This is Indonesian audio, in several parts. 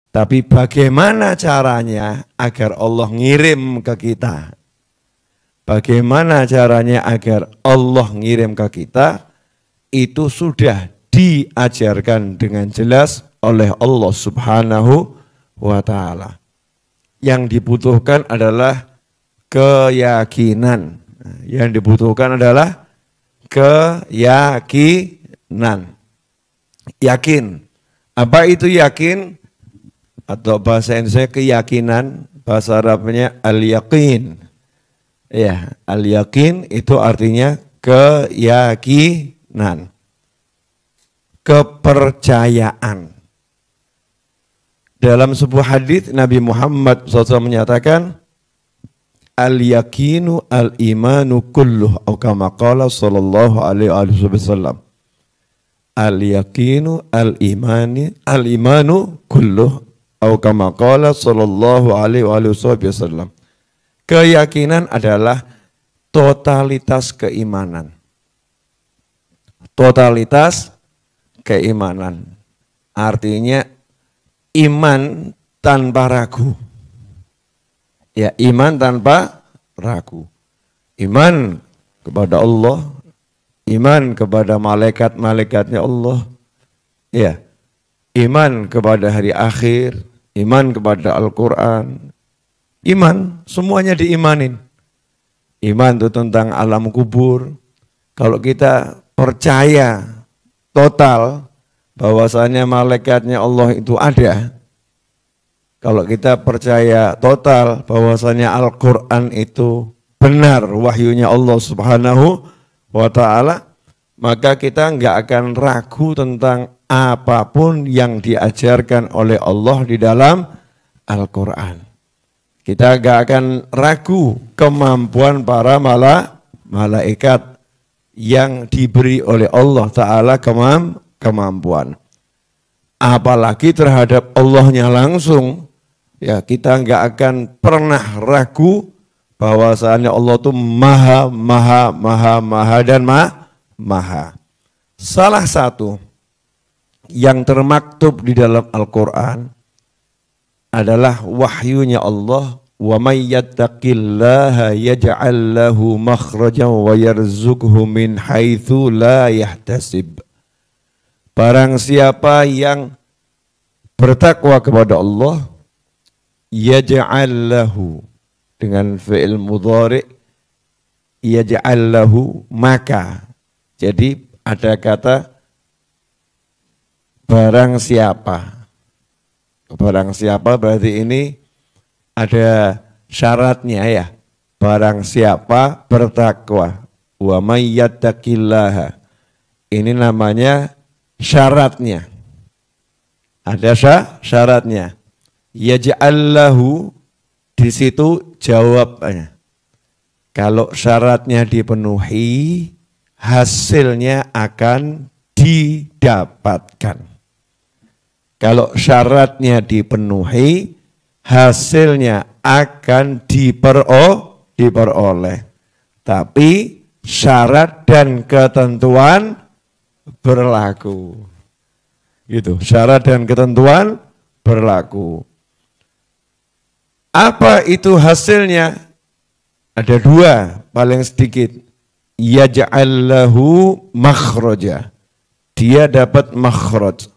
Tapi bagaimana caranya agar Allah ngirim ke kita? Bagaimana caranya agar Allah ngirim ke kita? Itu sudah diajarkan dengan jelas oleh Allah Subhanahu wa ta'ala. Yang dibutuhkan adalah keyakinan. Yang dibutuhkan adalah keyakinan. Yakin. Apa itu yakin? Atau bahasa Indonesia keyakinan, bahasa Arabnya al-yaqin. Ya, al-yaqin itu artinya keyakinan. Kepercayaan. Dalam sebuah hadis Nabi Muhammad SAW menyatakan, al-yaqinu al-imanu kulluh, atau kama qala sallallahu alaihi wasallam. Al-yaqinu al-imanu kulluh, atau kama qala sallallahu alaihi wasallam. Keyakinan adalah totalitas keimanan. Totalitas keimanan. Artinya iman tanpa ragu. Ya, iman tanpa ragu. Iman kepada Allah, iman kepada malaikat-malaikatnya Allah. Ya. Iman kepada hari akhir, iman kepada Al-Quran, iman, semuanya diimanin. Iman itu tentang alam kubur. Kalau kita percaya total bahwasanya malaikatnya Allah itu ada, kalau kita percaya total bahwasanya Al-Quran itu benar wahyunya Allah Subhanahu wa ta'ala, maka kita enggak akan ragu tentang apapun yang diajarkan oleh Allah di dalam Al-Quran. Kita gak akan ragu kemampuan para malaikat yang diberi oleh Allah Ta'ala kemampuan. Apalagi terhadap Allahnya langsung, ya kita gak akan pernah ragu bahwasanya Allah itu maha dan maha. Salah satu yang termaktub di dalam Al-Quran adalah wahyunya Allah, wa may yattaqillaha yaj'al lahu makhrajan wa yarzuqhu min haitsu la yahtasib. Barang siapa yang bertakwa kepada Allah, yaj'al lahu, dengan fi'il mudhari, yaj'al lahu, maka. Jadi ada kata barang siapa. Barang siapa berarti ini ada syaratnya ya. Barang siapa bertakwa. Wa may yattaqillaha. Ini namanya syaratnya. Ada syaratnya. Yaj'allahu, di situ jawabnya. Kalau syaratnya dipenuhi, hasilnya akan didapatkan. Kalau syaratnya dipenuhi, hasilnya akan diperoleh. Tapi syarat dan ketentuan berlaku. Gitu, syarat dan ketentuan berlaku. Apa itu hasilnya? Ada dua, paling sedikit. Yaj'allahu makhraja. Dia dapat makhraj.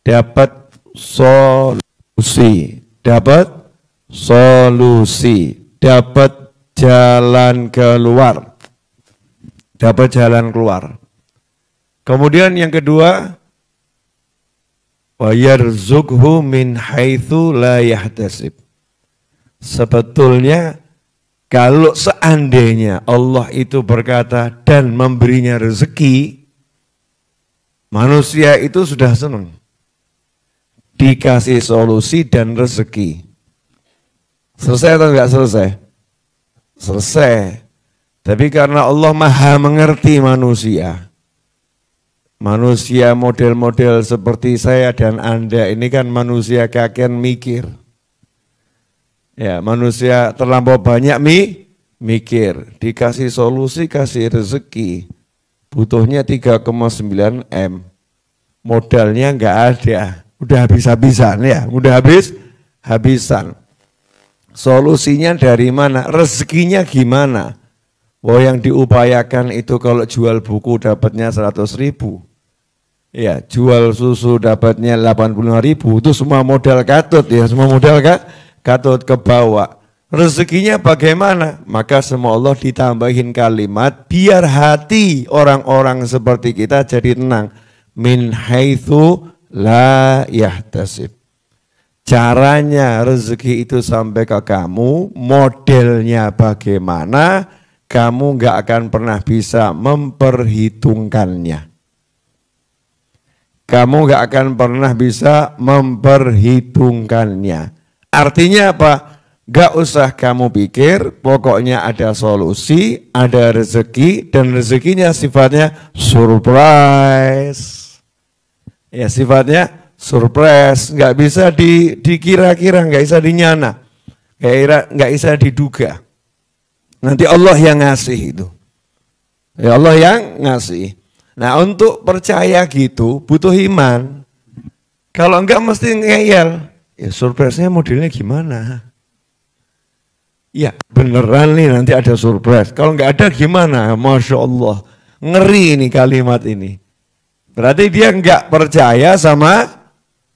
Dapat solusi, dapat jalan keluar, Kemudian yang kedua, wa yarzuqhu min haitsu la yahtasib. Sebetulnya kalau seandainya Allah itu berkata dan memberinya rezeki, manusia itu sudah senang. Dikasih solusi dan rezeki. Selesai atau enggak selesai? Selesai. Tapi karena Allah maha mengerti manusia. Manusia model-model seperti saya dan Anda ini kan manusia kakean mikir. Ya, manusia terlampau banyak mikir. Dikasih solusi, kasih rezeki. Butuhnya 3,9 M. Modalnya enggak ada. udah habis-habisan ya, udah habis-habisan. Solusinya dari mana? Rezekinya gimana? Wah, yang diupayakan itu kalau jual buku dapatnya 100.000. Ya, jual susu dapatnya 85.000. Itu semua modal katut ya, semua modal katut ke bawah. Rezekinya bagaimana? Maka semua Allah ditambahin kalimat biar hati orang-orang seperti kita jadi tenang. Min haitsu la yahtasib. Caranya rezeki itu sampai ke kamu, modelnya bagaimana, kamu nggak akan pernah bisa memperhitungkannya. Kamu nggak akan pernah bisa memperhitungkannya. Artinya apa? Nggak usah kamu pikir, pokoknya ada solusi, ada rezeki, dan rezekinya sifatnya surprise. Ya, sifatnya surprise, nggak bisa dikira-kira, nggak bisa dinyana, nggak bisa diduga. Nanti Allah yang ngasih itu. Ya Allah yang ngasih. Nah untuk percaya gitu butuh iman. Kalau enggak mesti ngeyel. Ya surprise-nya modelnya gimana? Ya beneran nih nanti ada surprise. Kalau enggak ada gimana? Masya Allah. Ngeri ini kalimat ini. Berarti dia enggak percaya sama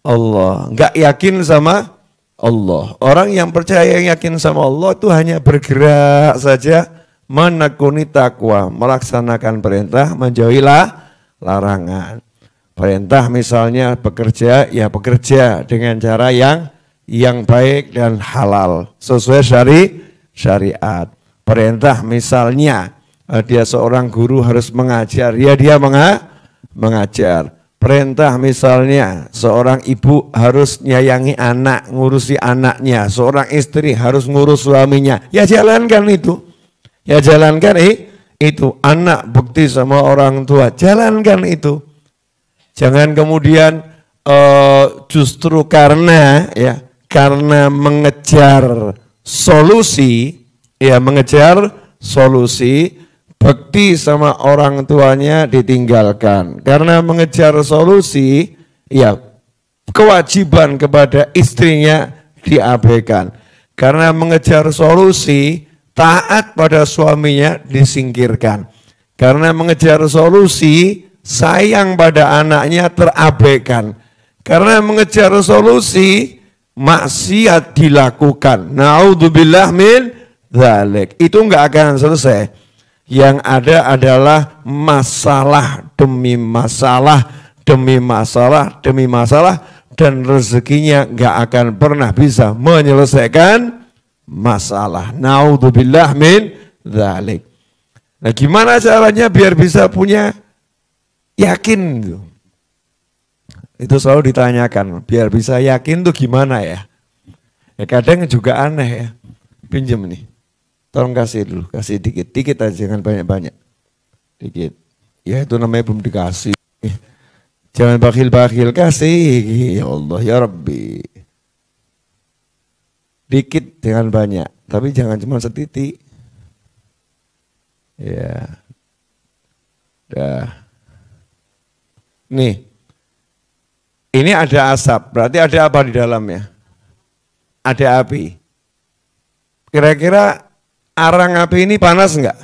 Allah, enggak yakin sama Allah. Orang yang percaya yakin sama Allah itu hanya bergerak saja, menekuni takwa, melaksanakan perintah, menjauhi larangan. Perintah misalnya bekerja, ya bekerja dengan cara yang baik dan halal, sesuai syariat. Perintah misalnya dia seorang guru harus mengajar, ya dia mengajar. Perintah misalnya seorang ibu harus nyayangi anak, ngurusi anaknya. Seorang istri harus ngurus suaminya. Ya jalankan itu. Ya jalankan itu. Anak bukti sama orang tua. Jalankan itu. Jangan kemudian justru karena mengejar solusi, bakti sama orang tuanya ditinggalkan. Karena mengejar solusi, ya kewajiban kepada istrinya diabaikan. Karena mengejar solusi, taat pada suaminya disingkirkan. Karena mengejar solusi, sayang pada anaknya terabaikan. Karena mengejar solusi, maksiat dilakukan. Naudzubillah min dzalik. Itu enggak akan selesai. Yang ada adalah masalah demi masalah, demi masalah, demi masalah, dan rezekinya nggak akan pernah bisa menyelesaikan masalah. Naudzubillah min dzalik. Nah, gimana caranya biar bisa punya yakin? Itu selalu ditanyakan, biar bisa yakin tuh gimana ya? Ya kadang juga aneh ya, pinjem nih. Tolong kasih dulu, kasih dikit aja, jangan banyak-banyak. Dikit. Ya itu namanya belum dikasih. Jangan bakhil-bakhil, kasih. Ya Allah, ya Rabbi. Dikit jangan banyak, tapi jangan cuma setitik. Ya. Dah. Nih. Ini ada asap, berarti ada apa di dalamnya? Ada api. Kira-kira arang api ini panas enggak?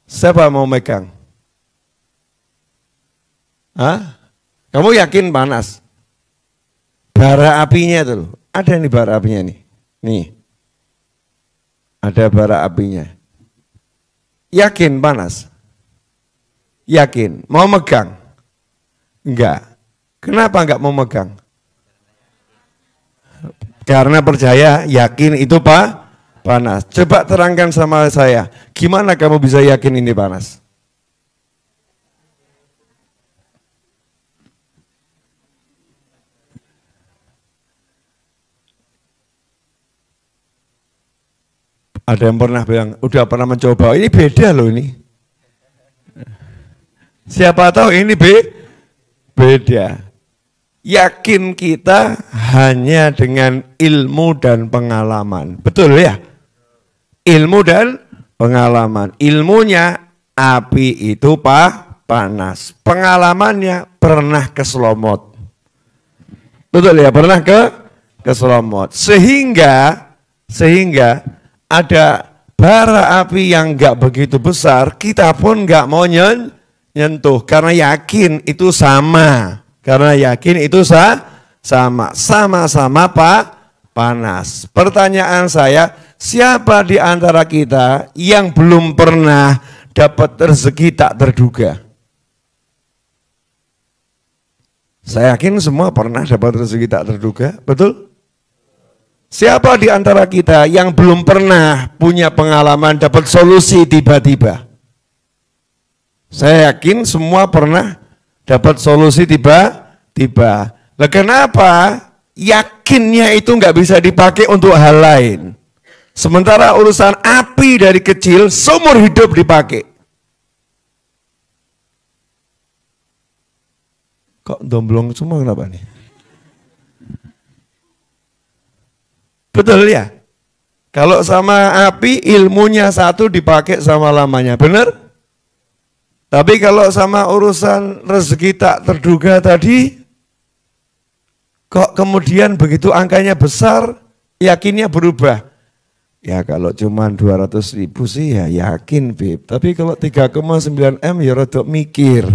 Siapa mau megang? Hah? Kamu yakin panas? Bara apinya itu, ada nih bara apinya nih. Nih. Ada bara apinya. Yakin panas? Yakin. Mau megang? Enggak. Kenapa enggak mau megang? Karena percaya, yakin itu panas. Coba terangkan sama saya, gimana kamu bisa yakin ini panas? Ada yang pernah bilang, udah pernah mencoba, ini beda loh ini. Siapa tahu ini beda. Yakin kita hanya dengan ilmu dan pengalaman. Betul ya? Ilmu dan pengalaman. Ilmunya api itu panas. Pengalamannya pernah keselomot. Betul ya, pernah ke Selomot. Sehingga ada bara api yang enggak begitu besar, kita pun enggak mau nyentuh karena yakin itu sama. Karena yakin itu sama-sama panas. Pertanyaan saya, siapa di antara kita yang belum pernah dapat rezeki tak terduga? Saya yakin semua pernah dapat rezeki tak terduga, betul? Siapa di antara kita yang belum pernah punya pengalaman dapat solusi tiba-tiba? Saya yakin semua pernah dapat solusi tiba-tiba. Nah, kenapa yakinnya itu nggak bisa dipakai untuk hal lain? Sementara urusan api dari kecil seumur hidup dipakai. Kok domblong semua kenapa nih? Betul ya? Kalau sama api ilmunya satu dipakai sama lamanya, benar? Tapi kalau sama urusan rezeki tak terduga tadi, kok kemudian begitu angkanya besar, yakinnya berubah. Ya kalau cuma 200.000 sih ya yakin, Beb. Tapi kalau 3,9 M ya rodok mikir.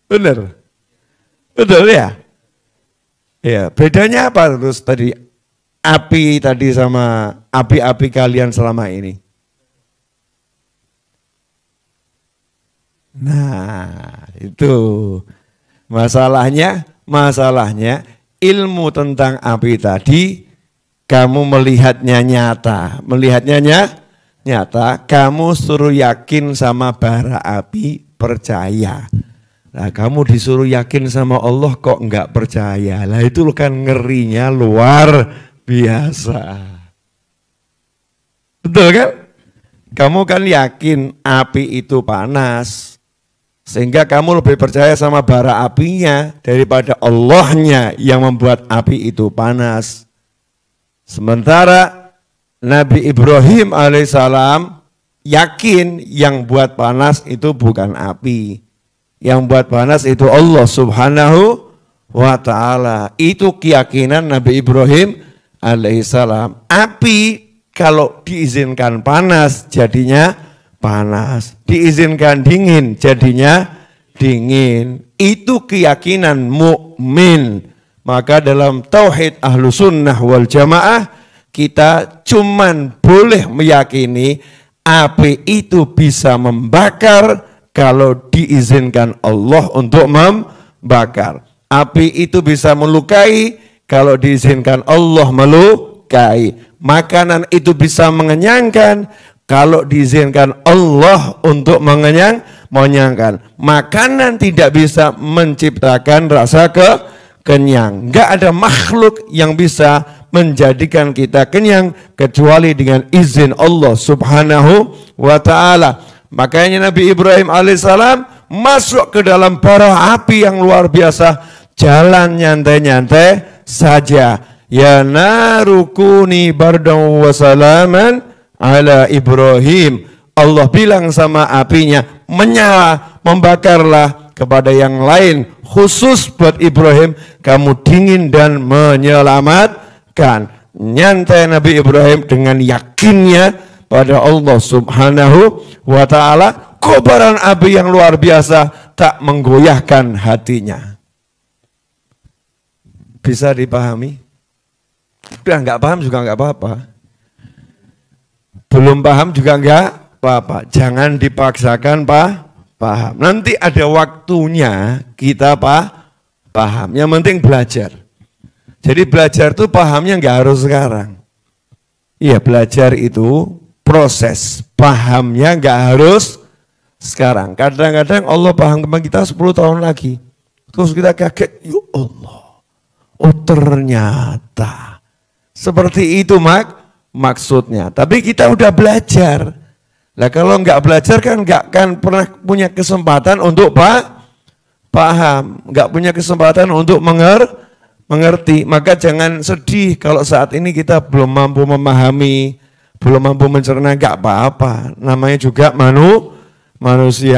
Benar? Betul ya? Ya, bedanya apa terus tadi api tadi sama api-api kalian selama ini? Nah, itu masalahnya ilmu tentang api tadi kamu melihatnya nyata, kamu suruh yakin sama bara api, percaya. Nah, kamu disuruh yakin sama Allah kok enggak percaya. Lah itu kan ngerinya luar biasa. Betul kan? Kamu kan yakin api itu panas. Sehingga kamu lebih percaya sama bara apinya daripada Allahnya yang membuat api itu panas. Sementara Nabi Ibrahim alaihissalam yakin yang buat panas itu bukan api. Yang buat panas itu Allah subhanahu wa ta'ala. Itu keyakinan Nabi Ibrahim alaihissalam. Api kalau diizinkan panas jadinya panas. Diizinkan dingin jadinya dingin. Itu keyakinan mukmin. Maka dalam tauhid ahlu sunnah wal jamaah kita cuman boleh meyakini api itu bisa membakar kalau diizinkan Allah untuk membakar. Api itu bisa melukai kalau diizinkan Allah melukai. Makanan itu bisa mengenyangkan kalau diizinkan Allah untuk mengenyangkan. Makanan tidak bisa menciptakan rasa kenyang. Enggak ada makhluk yang bisa menjadikan kita kenyang kecuali dengan izin Allah subhanahu wa ta'ala. Makanya Nabi Ibrahim alaihissalam masuk ke dalam bara api yang luar biasa, jalan nyantai-nyantai saja. Ya narukuni bardan wa salaman ala Ibrahim. Allah bilang sama apinya, menyala, membakarlah kepada yang lain. Khusus buat Ibrahim, kamu dingin dan menyelamatkan. Nyantai Nabi Ibrahim dengan yakinnya pada Allah subhanahu wa ta'ala, kobaran api yang luar biasa tak menggoyahkan hatinya. Bisa dipahami? Udah nggak paham juga nggak apa-apa. Belum paham juga nggak apa-apa. Jangan dipaksakan paham. Nanti ada waktunya kita paham. Yang penting belajar. Jadi belajar itu pahamnya nggak harus sekarang. Iya, belajar itu proses, pahamnya nggak harus sekarang. Kadang-kadang Allah paham kepada kita 10 tahun lagi. Terus kita kaget, ya Allah. Oh ternyata. Seperti itu maksudnya. Tapi kita udah belajar. Nah kalau nggak belajar kan nggak akan pernah punya kesempatan untuk paham. Nggak punya kesempatan untuk mengerti. Maka jangan sedih kalau saat ini kita belum mampu memahami, belum mampu mencerna, gak apa-apa. Namanya juga manusia.